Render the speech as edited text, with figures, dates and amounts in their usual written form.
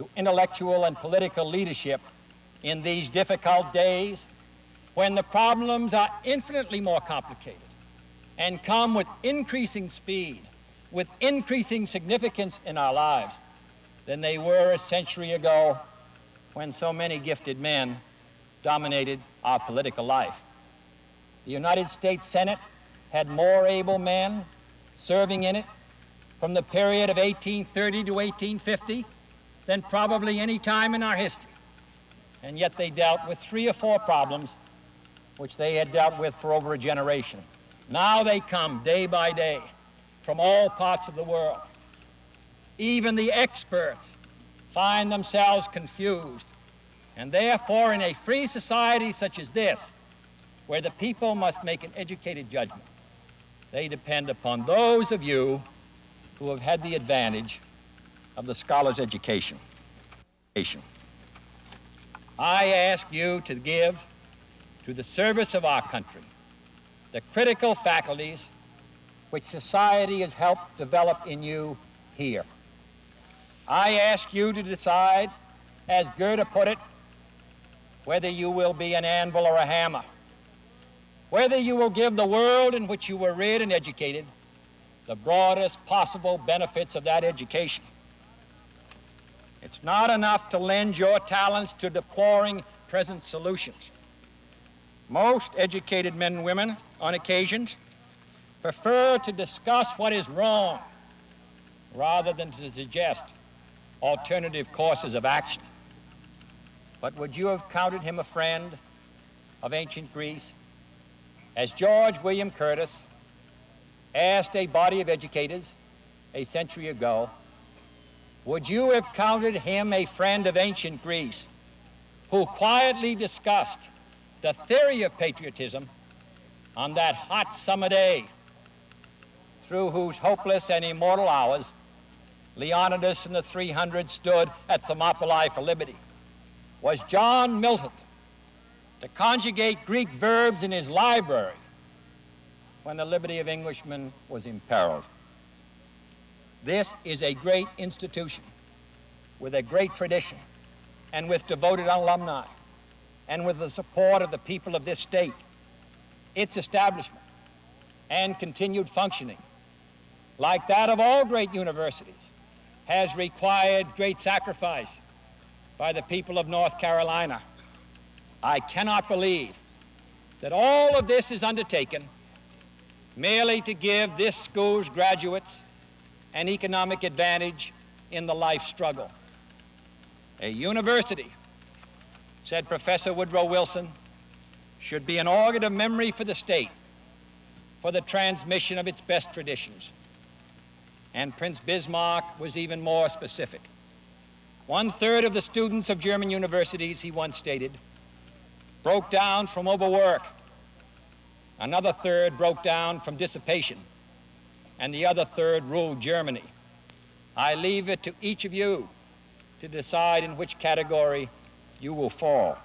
to intellectual and political leadership in these difficult days when the problems are infinitely more complicated and come with increasing speed, with increasing significance in our lives than they were a century ago when so many gifted men dominated our political life. The United States Senate had more able men serving in it from the period of 1830 to 1850 than probably any time in our history. And yet they dealt with 3 or 4 problems which they had dealt with for over a generation. Now they come day by day from all parts of the world. Even the experts find themselves confused. And therefore, in a free society such as this, where the people must make an educated judgment, they depend upon those of you who have had the advantage of the scholar's education. I ask you to give to the service of our country the critical faculties which society has helped develop in you here. I ask you to decide, as Goethe put it, whether you will be an anvil or a hammer, whether you will give the world in which you were reared and educated the broadest possible benefits of that education. It's not enough to lend your talents to deploring present solutions. Most educated men and women, on occasions, prefer to discuss what is wrong rather than to suggest alternative courses of action. But would you have counted him a friend of ancient Greece? As George William Curtis asked a body of educators a century ago, would you have counted him a friend of ancient Greece who quietly discussed the theory of patriotism on that hot summer day through whose hopeless and immortal hours Leonidas and the 300 stood at Thermopylae for liberty? Was John Milton to conjugate Greek verbs in his library when the liberty of Englishmen was imperiled? This is a great institution with a great tradition and with devoted alumni and with the support of the people of this state. Its establishment and continued functioning, like that of all great universities, has required great sacrifice by the people of North Carolina. I cannot believe that all of this is undertaken merely to give this school's graduates an economic advantage in the life struggle. A university, said Professor Woodrow Wilson, should be an organ of memory for the state, for the transmission of its best traditions. And Prince Bismarck was even more specific. 1/3 of the students of German universities, he once stated, broke down from overwork. Another 1/3 broke down from dissipation, and the other 1/3 ruled Germany. I leave it to each of you to decide in which category you will fall.